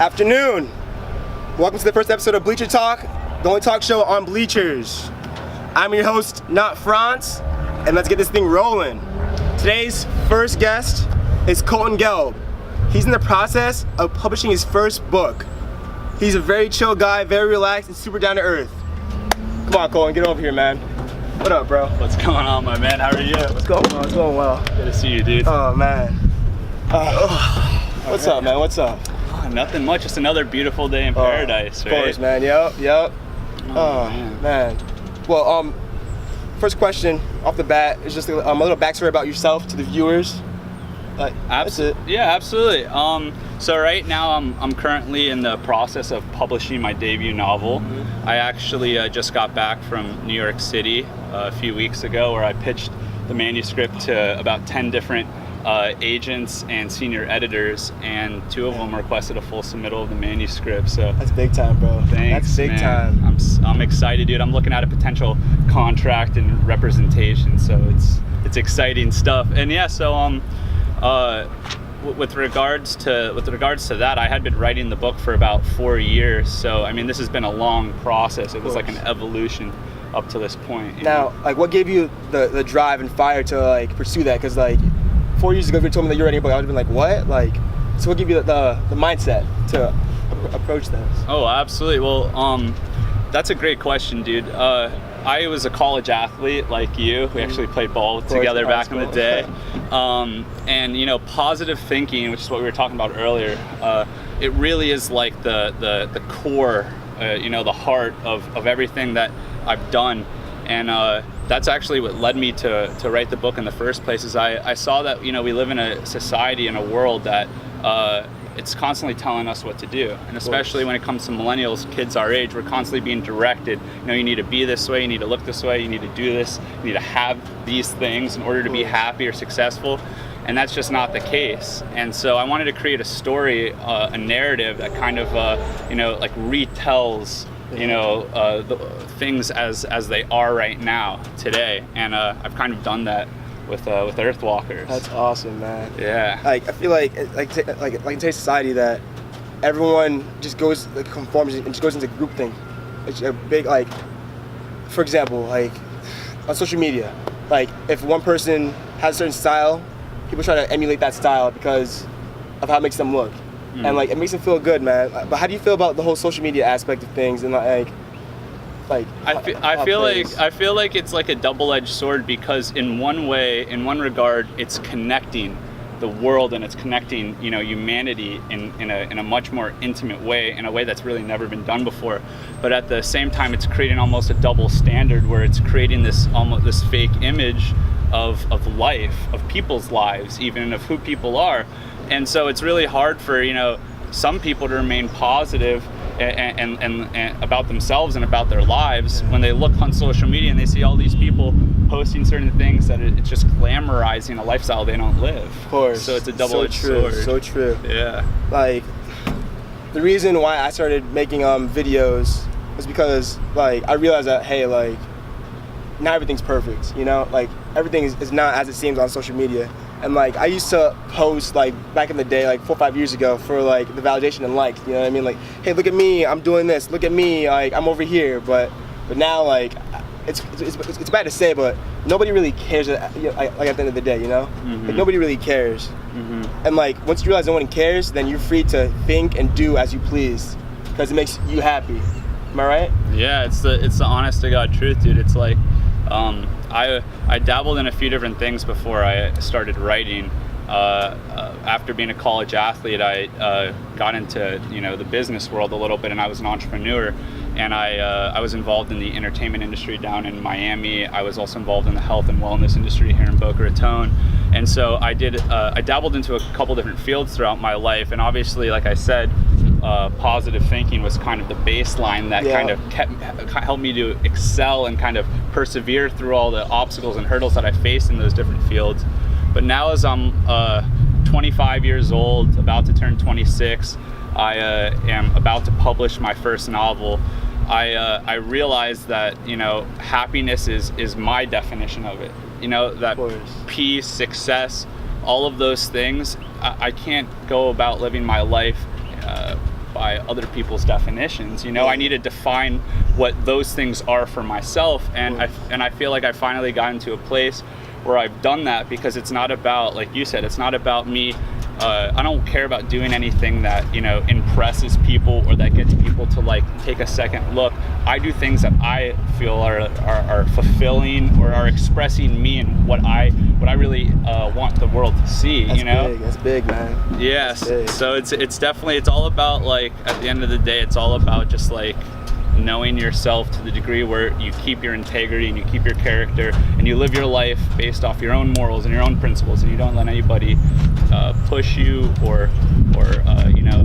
Afternoon. Welcome to the first episode of Bleacher Talk, the only talk show on Bleachers. I'm your host, not Franz, and let's get this thing rolling. Today's first guest is Coltin G. He's in the process of publishing his first book. He's a very chill guy, very relaxed, and super down to earth. Come on, Coltin, get over here, man. What up, bro? What's going on, my man? How are you? What's going on? It's going well. Good to see you, dude. Oh, man. What's up, man? What's up? Nothing much, just another beautiful day in paradise, right? Of course, man. Yep. Oh, man. Well, first question off the bat is just a little backstory about yourself to the viewers. That's it. Yeah, absolutely. So right now I'm currently in the process of publishing my debut novel. I actually just got back from New York City a few weeks ago, where I pitched the manuscript to about 10 different agents and senior editors, and 2 of them requested a full submittal of the manuscript. So that's big time, bro. Thanks, that's big man. time. I'm excited, dude. I'm looking at a potential contract and representation, so it's exciting stuff. And yeah, so with regards to that, I had been writing the book for about 4 years. So I mean, this has been a long process. It was like an evolution up to this point. Now, like, what gave you the drive and fire to like pursue that? Because like 4 years ago, if you told me that you're writing a book, I would have been like, what? Like, so what gave you the mindset to approach this? Oh, absolutely. Well, that's a great question, dude. I was a college athlete like you. We actually played ball together back in the day. And you know, positive thinking, which is what we were talking about earlier, it really is like the core, you know, the heart of everything that I've done. And that's actually what led me to write the book in the first place. Is I saw that, you know, we live in a society, in a world that it's constantly telling us what to do, and especially when it comes to millennials, kids our age, we're constantly being directed. You know, you need to be this way, you need to look this way, you need to do this, you need to have these things in order to be happy or successful, and that's just not the case. And so I wanted to create a story, a narrative that kind of, you know, like retells, you know, the things as they are right now today, and I've kind of done that with EARTHWALKERS. That's awesome, man. Yeah. Like, I feel like in today's society that everyone just conforms and just goes into groupthink. It's a big, like, for example, like on social media, like if one person has a certain style, people try to emulate that style because of how it makes them look. And like, it makes them feel good, man. But how do you feel about the whole social media aspect of things? And I feel like it's like a double-edged sword, because in one regard, it's connecting the world, and it's connecting, you know, humanity in a much more intimate way, in a way that's really never been done before. But at the same time, it's creating almost a double standard, where it's creating this fake image of life, of people's lives, even of who people are. And so it's really hard for, you know, some people to remain positive and about themselves and about their lives when they look on social media and they see all these people posting certain things that it's just glamorizing a lifestyle they don't live. Of course. So it's a double-edged sword. So true. Yeah. Like, the reason why I started making videos was because, like, I realized that, hey, like, not everything's perfect, you know? Like, everything is not as it seems on social media. And like, I used to post like back in the day, like 4 or 5 years ago, for like the validation and likes, you know what I mean? Like, hey, look at me, I'm doing this, look at me, like I'm over here. But now, like, it's bad to say, but nobody really cares, like at the end of the day, you know? Like, nobody really cares. And like, once you realize no one cares, then you're free to think and do as you please, because it makes you happy. Am I right? Yeah, it's the honest to God truth, dude. It's like, I dabbled in a few different things before I started writing. After being a college athlete, I got into, you know, the business world a little bit, and I was an entrepreneur. And I was involved in the entertainment industry down in Miami. I was also involved in the health and wellness industry here in Boca Raton. And so I dabbled into a couple different fields throughout my life. And obviously, like I said, positive thinking was kind of the baseline that kind of helped me to excel and kind of persevere through all the obstacles and hurdles that I faced in those different fields. But now, as I'm 25 years old, about to turn 26, I am about to publish my first novel. I realized that, you know, happiness is my definition of it. You know, that peace, success, all of those things. I can't go about living my life by other people's definitions. You know, I need to define what those things are for myself, and I feel like I finally got into a place where I've done that, because it's not about, like you said, it's not about me. I don't care about doing anything that, you know, impresses people or that gets people to like take a second look. I do things that I feel are fulfilling or are expressing me and what I really want the world to see. That's you know, big. That's big, man. Yes. Big. So it's definitely, it's all about, like, at the end of the day, it's all about just like knowing yourself to the degree where you keep your integrity and you keep your character and you live your life based off your own morals and your own principles, and you don't let anybody push you or you know,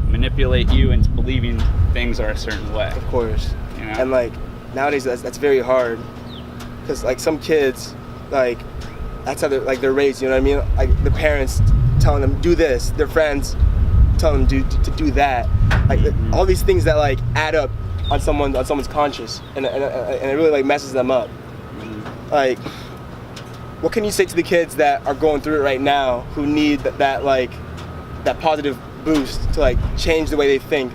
manipulate you into believing things are a certain way. Of course. You know? And like nowadays that's very hard, because like some kids, like that's how they're raised, you know what I mean? Like the parents telling them do this, their friends telling them to do that, like all these things that like add up on someone's conscience, and it really like messes them up. Like, what can you say to the kids that are going through it right now, who need that positive boost to like change the way they think,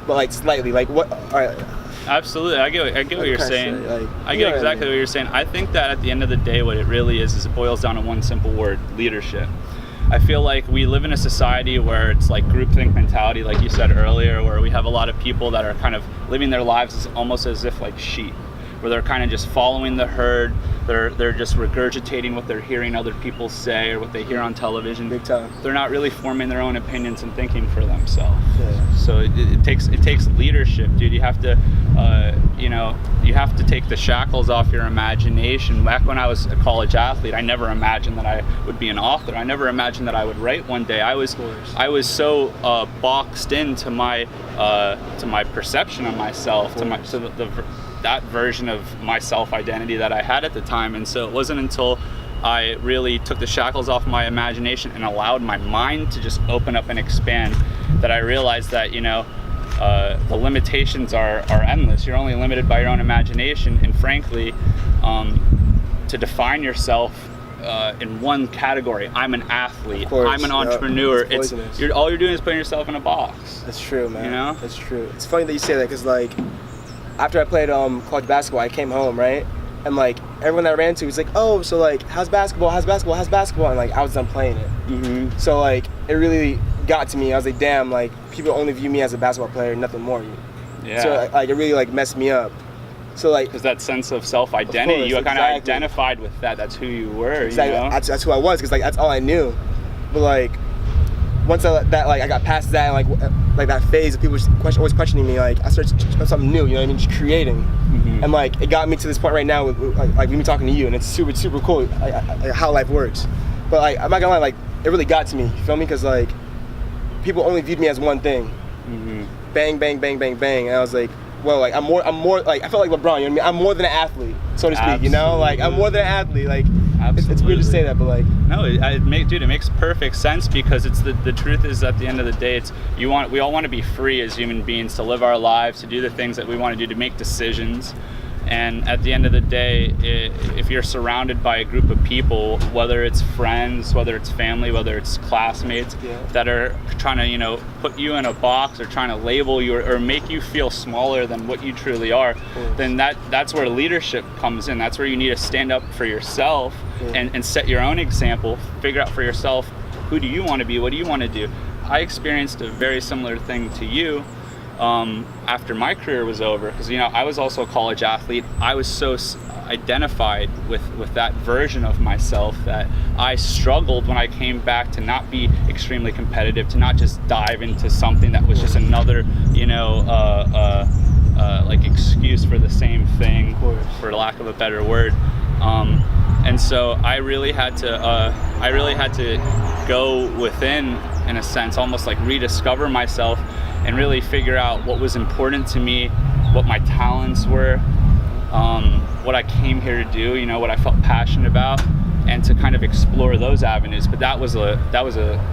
but like slightly? Like what? All right. Absolutely, I get what you're saying. I get exactly what you're saying. I think that at the end of the day, what it really is it boils down to one simple word: leadership. I feel like we live in a society where it's like groupthink mentality, like you said earlier, where we have a lot of people that are kind of living their lives as almost as if like sheep, where they're kind of just following the herd. They're just regurgitating what they're hearing other people say or what they hear on television. Big time. They're not really forming their own opinions and thinking for themselves. Yeah. So it takes leadership, dude. You have to you have to take the shackles off your imagination. Back when I was a college athlete, I never imagined that I would be an author. I never imagined that I would write one day. I was so boxed into my perception of myself, that version of my self-identity that I had at the time. And so it wasn't until I really took the shackles off my imagination and allowed my mind to just open up and expand that I realized that, you know, the limitations are endless. You're only limited by your own imagination, and frankly, to define yourself in one category, I'm an athlete, course, I'm an entrepreneur, all you're doing is putting yourself in a box. That's true, man. You know? That's true. It's funny that you say that, because like after I played college basketball, I came home, right? And like everyone that I ran to was like, oh, so like how's basketball? And like I was done playing it. So like it really got to me. I was like, damn, like people only view me as a basketball player, nothing more. Yeah. So like it really like messed me up. So like, because that sense of self-identity, you kind of identified with that. That's who you were. Exactly. You know? That's who I was, because like that's all I knew. But like once I got past that, and like that phase of people always questioning me, like I started something new. You know what I mean? Just creating. And like it got me to this point right now with like me talking to you, and it's super cool how life works. But like I'm not gonna lie, like it really got to me. You feel me? Because like people only viewed me as one thing. Bang, bang, bang, bang, bang, and I was like, well, like I'm more like I felt like LeBron. You know what I mean? I'm more than an athlete, so to speak. Absolutely. You know, like I'm more than an athlete. Like it's weird to say that, but like no, it makes perfect sense, because it's the truth is, at the end of the day, it's we all want to be free as human beings, to live our lives, to do the things that we want to do, to make decisions. And at the end of the day, if you're surrounded by a group of people, whether it's friends, whether it's family, whether it's classmates, that are trying to, you know, put you in a box or trying to label you or make you feel smaller than what you truly are, then that's where leadership comes in. That's where you need to stand up for yourself and set your own example, figure out for yourself, who do you want to be, what do you want to do? I experienced a very similar thing to you. After my career was over, because, you know, I was also a college athlete. I was so identified with that version of myself that I struggled when I came back to not be extremely competitive, to not just dive into something that was just another, you know, like excuse for the same thing, for lack of a better word. And so I really had to go within, in a sense, almost like rediscover myself, and really figure out what was important to me, what my talents were, what I came here to do, you know, what I felt passionate about, and to kind of explore those avenues. But that was a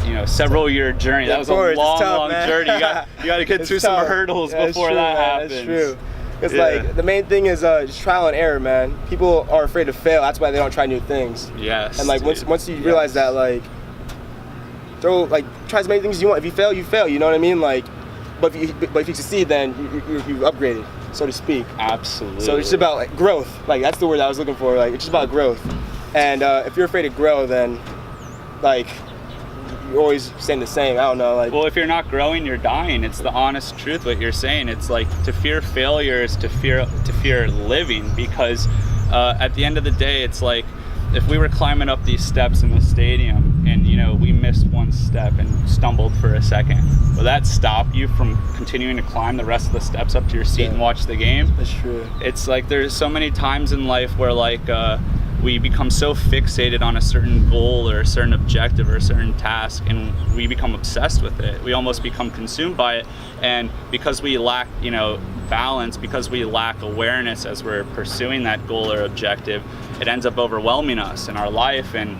you know, several year journey. That was a long journey. You got to get through some hurdles before that happens. That's true. It's like the main thing is just trial and error, man. People are afraid to fail. That's why they don't try new things. Yes. And like once you realize that, like try as many things as you want. If you fail, you fail. You know what I mean? Like but if you succeed, then you upgraded, so to speak. Absolutely. So it's just about like growth. Like that's the word I was looking for. Like it's just about growth. And if you're afraid to grow, then like you're always saying the same. I don't know. Like, well, if you're not growing, you're dying. It's the honest truth. What you're saying. It's like to fear failure is to fear living, because at the end of the day, it's like if we were climbing up these steps in the stadium and we missed one step and stumbled for a second, will that stop you from continuing to climb the rest of the steps up to your seat and watch the game? That's true. It's like there's so many times in life where like we become so fixated on a certain goal or a certain objective or a certain task, and we become obsessed with it. We almost become consumed by it, and because we lack balance, because we lack awareness as we're pursuing that goal or objective, it ends up overwhelming us in our life, and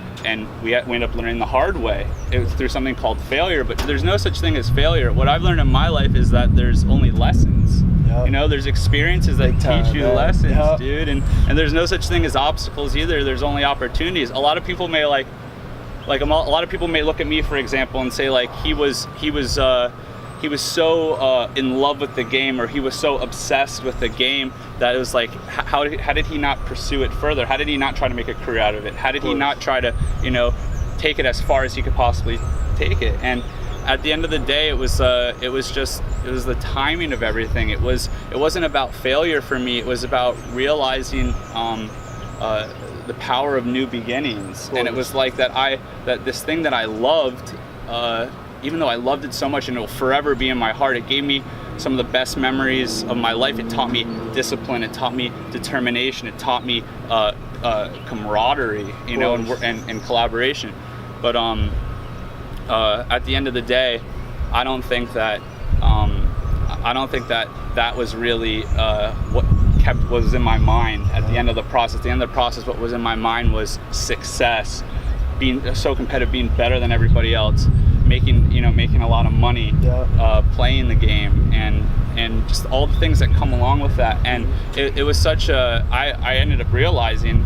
we end up learning the hard way through something called failure. But there's no such thing as failure. What I've learned in my life is that there's only lessons. Yep. There's experiences that teach you lessons, dude, and there's no such thing as obstacles either. There's only opportunities. A lot of people may a lot of people may look at me, for example, and say like he was so in love with the game, or he was so obsessed with the game that it was like, how did he not pursue it further? How did he not try to make a career out of it? How did he not try to, take it as far as he could possibly take it? And at the end of the day, it was the timing of everything. It wasn't about failure for me. It was about realizing the power of new beginnings. And it was like that this thing that I loved, even though I loved it so much and it will forever be in my heart, it gave me some of the best memories of my life. It taught me discipline, it taught me determination, it taught me camaraderie, and collaboration. But at the end of the day, I don't think that that was really what was in my mind at the end of the process. At the end of the process, what was in my mind was success, being so competitive, being better than everybody else, making a lot of money, playing the game, and just all the things that come along with that. And it was such I ended up realizing,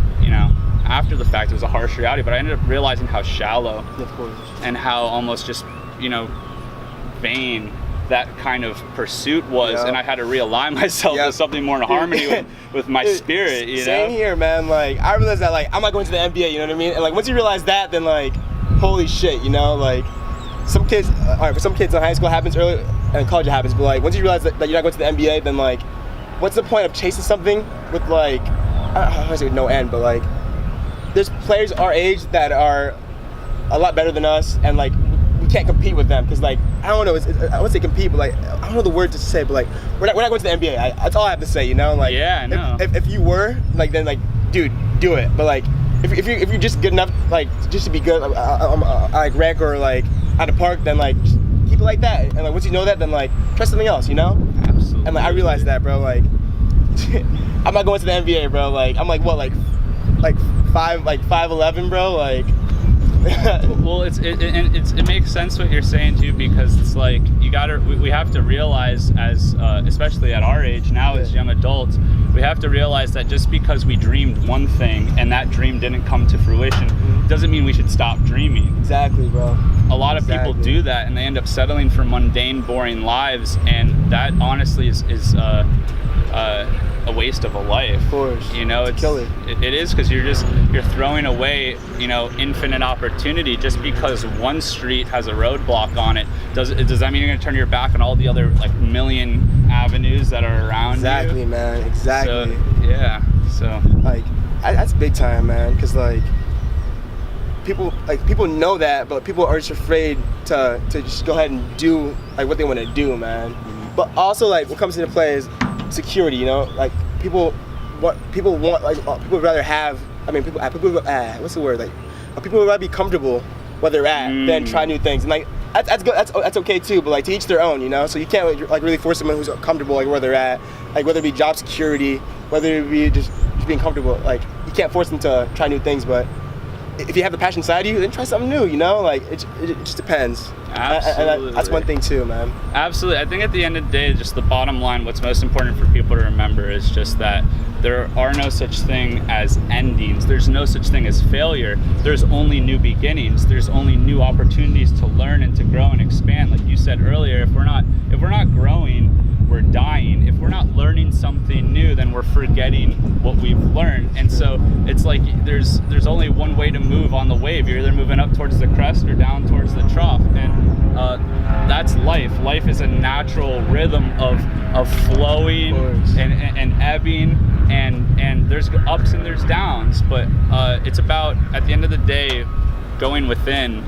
after the fact, it was a harsh reality, but I ended up realizing how shallow and how almost just vain that kind of pursuit was. And I had to realign myself to something more in harmony with my spirit. Same here, man. Like I realized that like I'm not going to the NBA, you know what I mean? And like once you realize that, then like holy shit, like some kids, for some kids in high school it happens early, and college it happens, but like once you realize that you're not going to the NBA, then like what's the point of chasing something with like, I don't want to say no end, but like there's players our age that are a lot better than us, and like we can't compete with them because like I don't know, I wouldn't say compete, but like I don't know the word to say, but like we're not going to the NBA. That's all I have to say, like if you were like, then like dude, do it. But like if you're just good enough, like just to be good, like rec or like at a park, then like just keep it like that. And like once you know that, then like try something else, Absolutely. And like I realized that, bro. Like I'm not going to the NBA, bro. Like I'm like what, like 5'11", bro. Like well, it makes sense what you're saying too, because it's like we have to realize, as especially at our age now as young adults, we have to realize that just because we dreamed one thing and that dream didn't come to fruition doesn't mean we should stop dreaming. Exactly, bro. A lot of people do that, and they end up settling for mundane, boring lives, and that honestly is a waste of a life. Of course. It's killer. It is, because you're throwing away infinite opportunity just because one street has a roadblock on it. Does that mean you're gonna turn your back on all the other like million avenues that are around exactly, you? Man, exactly. So like that's big time, man, because like people know that, but people are just afraid to just go ahead and do like what they want to do, man. But also like what comes into play is security, like people want like people would rather have, people what's the word, like people would rather be comfortable where they're at than try new things, and like that's good, that's okay too, but like to each their own, so you can't like really force someone who's comfortable like where they're at, like whether it be job security, whether it be just being comfortable, like you can't force them to try new things. But if you have the passion inside you, then try something new, you know? Like, it just depends. Absolutely. And that's one thing too, man. Absolutely. I think at the end of the day, just the bottom line, what's most important for people to remember is just that there are no such thing as endings. There's no such thing as failure. There's only new beginnings. There's only new opportunities to learn and to grow and expand. Like you said earlier, if we're not growing, we're dying. If we're not learning something new, then we're forgetting what we've learned. And so it's like there's only one way to move on the wave. You're either moving up towards the crest or down towards the trough. And that's life. Life is a natural rhythm of flowing and ebbing, and there's ups and there's downs. But it's about, at the end of the day, going within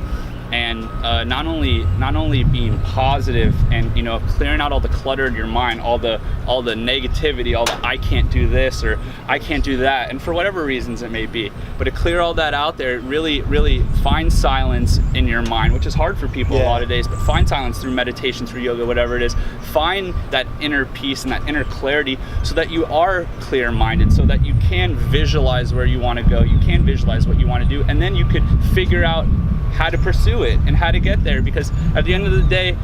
and not only being positive and clearing out all the clutter in your mind, all the negativity, all the I can't do this or I can't do that, and for whatever reasons it may be, but to clear all that out there, really find silence in your mind, which is hard for people a lot of days, but find silence through meditation, through yoga, whatever it is. Find that inner peace and that inner clarity so that you are clear-minded, so that you can visualize where you want to go, you can visualize what you want to do, and then you could figure out how to pursue it and how to get there. Because at the end of the day,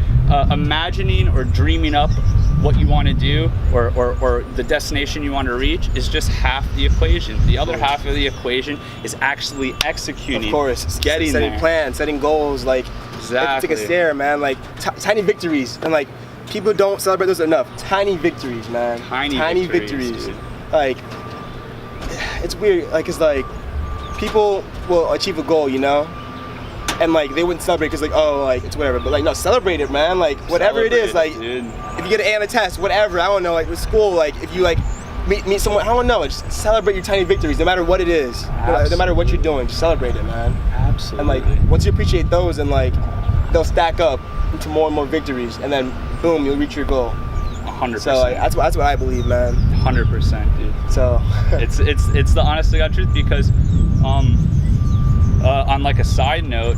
imagining or dreaming up what you want to do or the destination you want to reach is just half the equation. The other half of the equation is actually executing. Of course, it's getting setting there. plans, setting goals. Like, exactly. Take a stare, man. Like tiny victories, and like people don't celebrate those enough. Tiny victories, man. Tiny victories. Like, it's weird. Like, it's like people will achieve a goal, and like they wouldn't celebrate because like, oh, like it's whatever, but like no, celebrate it, man. Like whatever it is, like dude. If you get an A on a test, whatever, I don't know, like with school, like if you like meet someone, I don't know, like, just celebrate your tiny victories, no matter what it is. No matter what you're doing, just celebrate it, man. Absolutely. And like once you appreciate those, and like they'll stack up into more and more victories, and then boom, you'll reach your goal. 100%. So like, that's what I believe, man. 100%, dude. So it's the honest to God truth, because on like a side note,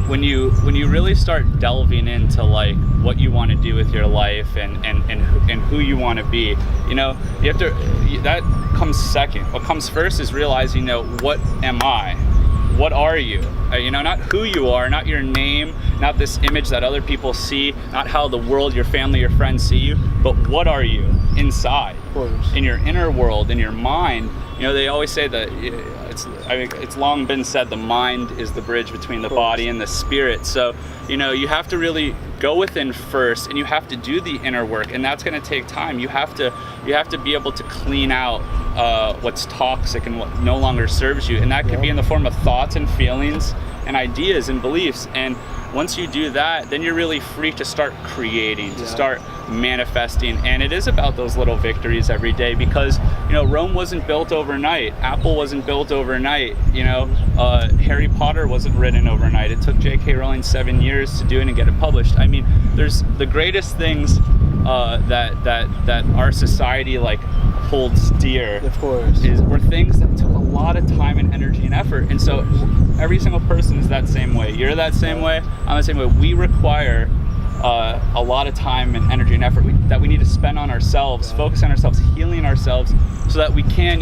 when you really start delving into like what you want to do with your life and who you want to be, you have to, that comes second. What comes first is realizing, what am I? What are you? Not who you are, not your name, not this image that other people see, not how the world, your family, your friends see you, but what are you inside, in your inner world, in your mind. They always say that it's long been said the mind is the bridge between the body and the spirit. So, you have to really go within first, and you have to do the inner work, and that's going to take time. You have to be able to clean out what's toxic and what no longer serves you, and that could be in the form of thoughts and feelings and ideas and beliefs. And once you do that, then you're really free to start creating, to start manifesting. And it is about those little victories every day, because Rome wasn't built overnight, Apple wasn't built overnight, Harry Potter wasn't written overnight. It took J.K. Rowling 7 years to do it and get it published. I mean, there's the greatest things that our society like holds dear, of course, were things that took a lot of time and energy and effort. And so every single person is that same way. You're that same way. I'm the same way. We require a lot of time and energy and effort that we need to spend on ourselves, focus on ourselves, healing ourselves, so that we can,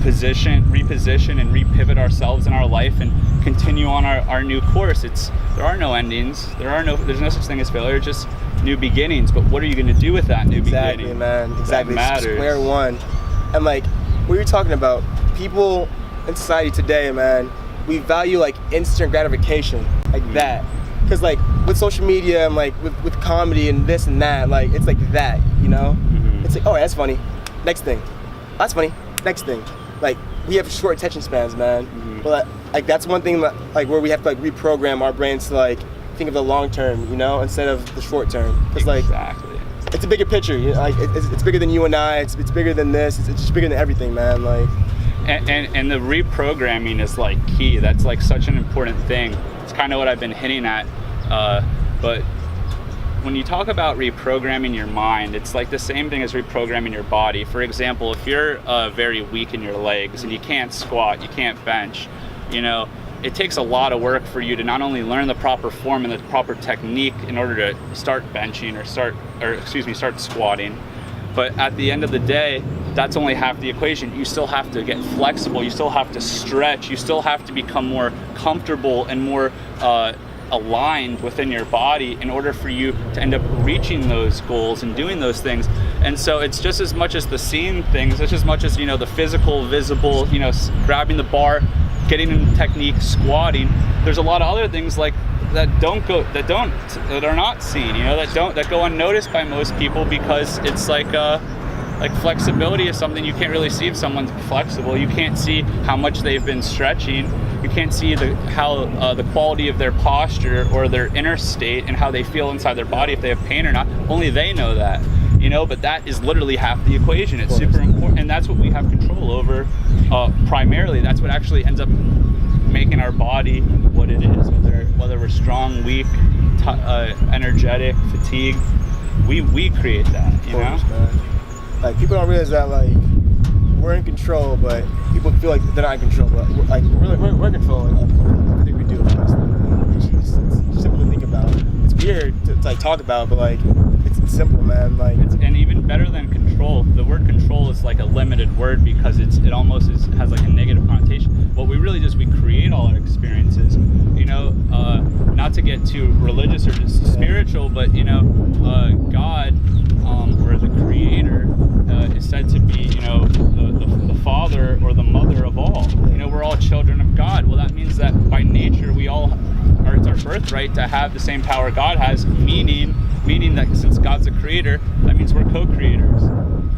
reposition and repivot ourselves in our life and continue on our new course. There are no endings. There's no such thing as failure, just new beginnings. But what are you going to do with that new beginning? Exactly, man. Exactly. That matters. Square one. And like what you're talking about, people in society today, man, we value like instant gratification, like that. Because like with social media and like with comedy and this and that, like it's like that, It's like, oh, that's funny. Next thing. That's funny. Next thing. Like we have short attention spans, man. But like that's one thing that, like where we have to like reprogram our brains to like think of the long term, instead of the short term. Because like it's a bigger picture. Like it's bigger than you and I. It's bigger than this. It's just bigger than everything, man. Like. And the reprogramming is like key. That's like such an important thing. It's kind of what I've been hitting at. But when you talk about reprogramming your mind, it's like the same thing as reprogramming your body. For example, if you're very weak in your legs and you can't squat, you can't bench, it takes a lot of work for you to not only learn the proper form and the proper technique in order to start benching or start squatting. But at the end of the day, that's only half the equation. You still have to get flexible, you still have to stretch, you still have to become more comfortable and more aligned within your body in order for you to end up reaching those goals and doing those things. And so it's just as much as the seen things, it's as much as, you know, the physical, visible, you know, grabbing the bar, getting in technique, squatting. There's a lot of other things like that are not seen, you know, that go unnoticed by most people, because it's like flexibility is something you can't really see if someone's flexible. You can't see how much they've been stretching. You can't see how the quality of their posture or their inner state and how they feel inside their body, if they have pain or not. Only they know that, you know, but that is literally half the equation. It's super important, and that's what we have control over primarily. That's what actually ends up making our body what it is, whether we're strong, weak, energetic, fatigued. We create that, you know? Man. Like, people don't realize that, like, we're in control, but people feel like they're not in control. But we're in control of everything we do. It's simple to think about. It's weird to like talk about, but like it's simple, man. Like, and even better than control, the word control is like a limited word, because it almost has like a negative connotation. What we really do is we create all our experiences. You know, not to get too religious or just spiritual, but you know, God, or the Creator, is said to be, you know, the father or the mother of all. You know, we're all children of God. Well, that means that by nature we all are, it's our birthright to have the same power God has, meaning that since God's a creator, that means we're co-creators.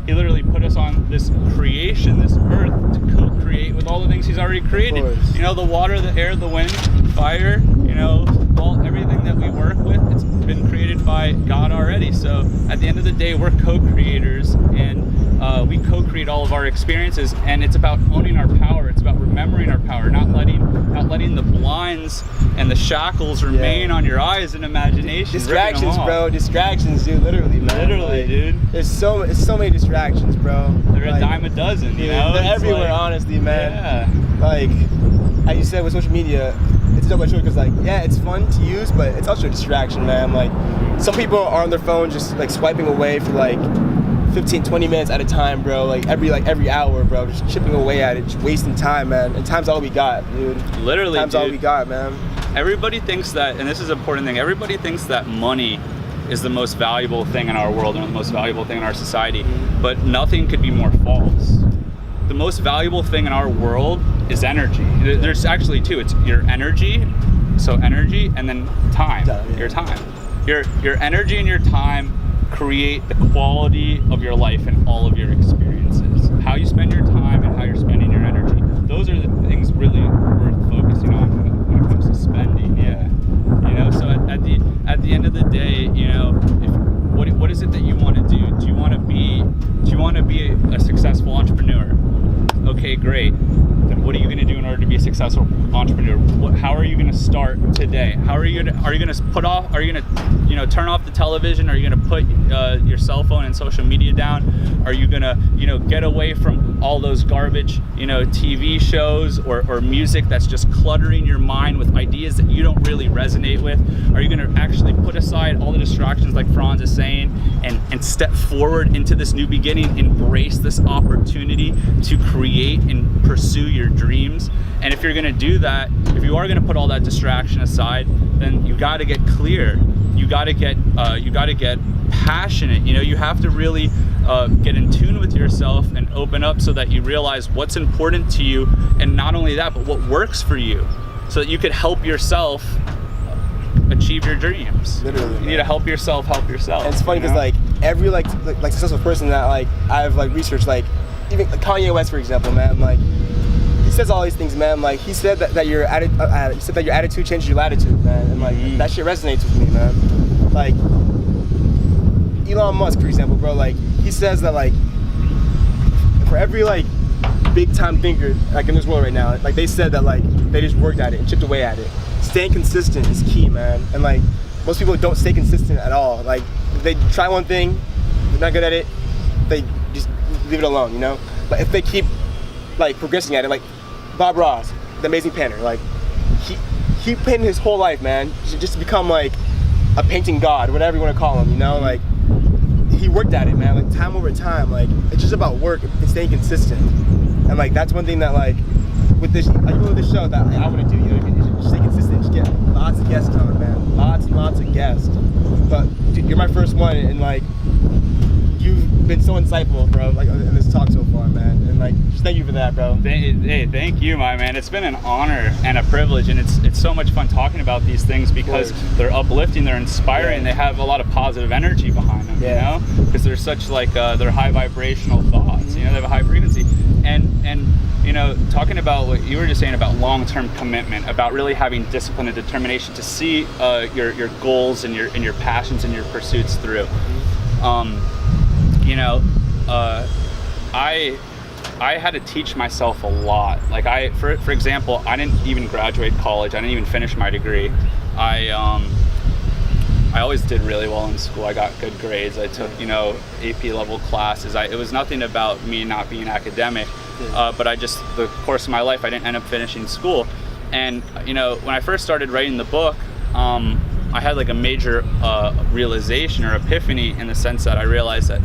He literally put us on this creation, this earth, to co-create with all the things he's already created. You know, the water, the air, the wind, fire, you know, everything that we work with, it's been created by God already. So at the end of the day, we're co-creators, and we co-create all of our experiences, and it's about owning our power. It's about remembering our power, not letting the blinds and the shackles remain on your eyes and imagination. Distractions, bro. Distractions, dude. Literally, man. Literally, like, dude. There's so many distractions, bro. They're like, a dime a dozen, you know? They're everywhere, like, honestly, man. Yeah. Like, as you said with social media, it's a double-edged sword, because, like, yeah, it's fun to use, but it's also a distraction, man. Like, some people are on their phone just, like, swiping away for, like, 15, 20 minutes at a time, bro. Like every hour, bro. Just chipping away at it, just wasting time, man. And time's all we got, dude. Literally, time's all we got, man. Everybody thinks that, and this is an important thing, everybody thinks that money is the most valuable thing in our world and the most valuable thing in our society, but nothing could be more false. The most valuable thing in our world is energy. There's actually two. It's your energy, so energy, and then time, your time. Your energy and your time create the quality of your life and all of your experiences. How you spend your time and how you're spending your energy. Those are the things really worth focusing on when it comes to spending, yeah. You know, so at the end of the day, you know, what is it that you want to do? Do you want to be a successful entrepreneur? Okay, great. Then what are you going to do in order to be a successful entrepreneur? How are you going to start today? Are you going to you know, turn off the television? Are you going to put your cell phone and social media down? Are you going to, you know, get away from all those garbage, you know, TV shows or music that's just cluttering your mind with ideas that you don't really resonate with? Are you going to actually put aside all the distractions, like Franz is saying, and step forward into this new beginning, embrace this opportunity to create and pursue your dreams? And if you're going to do that, if you are going to put all that distraction aside, then you got to get clear. You got to get passionate. You know, you have to really get in tune with yourself and open up so that you realize what's important to you, and not only that, but what works for you, so that you could help yourself achieve your dreams. Literally, you need to help yourself. And it's funny because like every like successful person that like I've like researched, like even Kanye West, for example, man, like he says all these things, man. Like he said that your attitude changes your latitude, man, and like that shit resonates with me, man. Like Elon Musk, for example, bro, like he says that like for every like big time thinker like in this world right now, like they said that like they just worked at it and chipped away at it. Staying consistent is key, man. And like most people don't stay consistent at all. Like they try one thing, they're not good at it, they just leave it alone, you know? But if they keep like progressing at it, like Bob Ross, the amazing painter, like he painted his whole life, man, just to become like a painting god, whatever you want to call him, you know? Like he worked at it, man. Like time over time, like it's just about work and staying consistent. And like that's one thing that like with this, like with this show that I want to do. You know what I mean? Just stay consistent. Just get lots of guests on, man. Lots and lots of guests. But dude, you're my first one, and like you've been so insightful, bro. Like in this talk so far, man. And like just thank you for that, bro. Hey, thank you, my man. It's been an honor and a privilege, and it's so much fun talking about these things because they're uplifting, they're inspiring, they have a lot of positive energy behind them, you know, because they're such like they're high vibrational thoughts, you know, they have a high frequency, and you know, talking about what you were just saying about long-term commitment, about really having discipline and determination to see your goals and your passions and your pursuits through. You know, I had to teach myself a lot. Like for example, I didn't even graduate college. I didn't even finish my degree. I always did really well in school. I got good grades. I took, you know, AP level classes. It was nothing about me not being academic, but the course of my life, I didn't end up finishing school. And, you know, when I first started writing the book, I had like a major realization or epiphany in the sense that I realized that,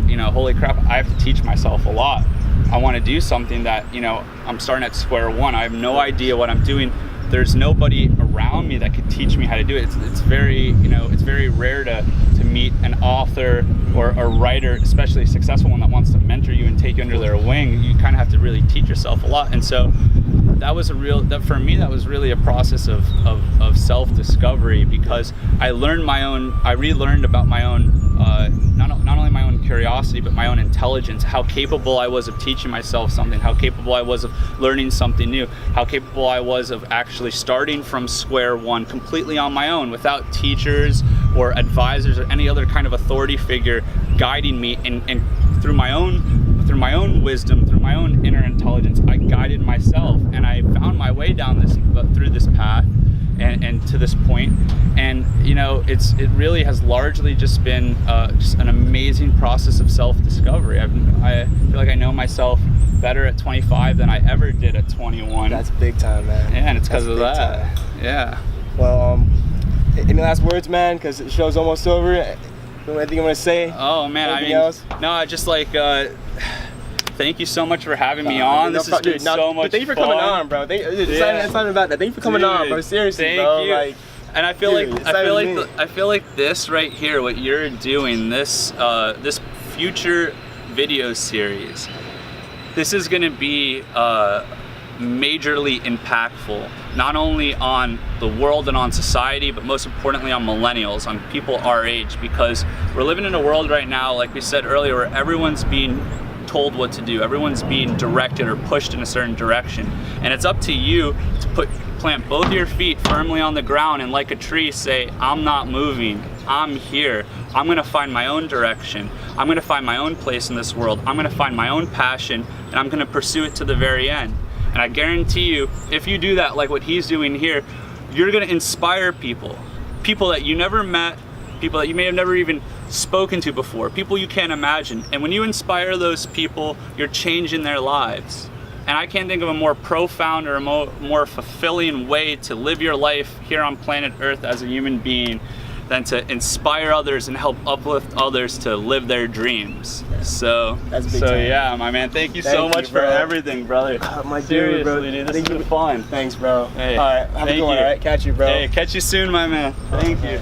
you know, holy crap, I have to teach myself a lot. I want to do something that, you know, I'm starting at square one. I have no idea what I'm doing. There's nobody around me that could teach me how to do it. It's very, you know, it's very rare to meet an author or a writer, especially a successful one that wants to mentor you and take you under their wing. You kind of have to really teach yourself a lot. And so for me, that was really a process of self-discovery, because I relearned about my own, not only my own curiosity, but my own intelligence, how capable I was of teaching myself something, how capable I was of learning something new, how capable I was of actually starting from square one completely on my own without teachers or advisors or any other kind of authority figure guiding me, and through my own wisdom, through my own inner intelligence, I guided myself, and I found my way down through this path and to this point. And you know, it really has largely just been just an amazing process of self-discovery. I feel like I know myself better at 25 than I ever did at 21. That's big time, man. Yeah, and it's because of that. Time. Yeah. Well, any last words, man? Because the show's almost over. Anything you want to say? Oh man, anything else? No, I just like thank you so much for having me on. This has been so much fun. Thank you for coming on, bro. It's not about that. Thank you for coming on, bro. Seriously, bro. Thank you. And I feel like this right here, what you're doing, this future video series, this is going to be majorly impactful, not only on the world and on society, but most importantly on millennials, on people our age, because we're living in a world right now, like we said earlier, where everyone's being told what to do, everyone's being directed or pushed in a certain direction, and it's up to you to plant both your feet firmly on the ground and like a tree say, I'm not moving, I'm here, I'm gonna find my own direction, I'm gonna find my own place in this world, I'm gonna find my own passion, and I'm gonna pursue it to the very end. And I guarantee you, if you do that, like what he's doing here, you're gonna inspire people that you never met, people that you may have never even spoken to before, people you can't imagine. And when you inspire those people, you're changing their lives. And I can't think of a more profound or a more fulfilling way to live your life here on planet Earth as a human being than to inspire others and help uplift others to live their dreams. So yeah, my man, thank you so much for everything, brother. My Seriously, dude, bro. dude, this has been fun. Thanks, bro. Hey, all right, have a good one, all right? Catch you, bro. Hey, catch you soon, my man. Thank you.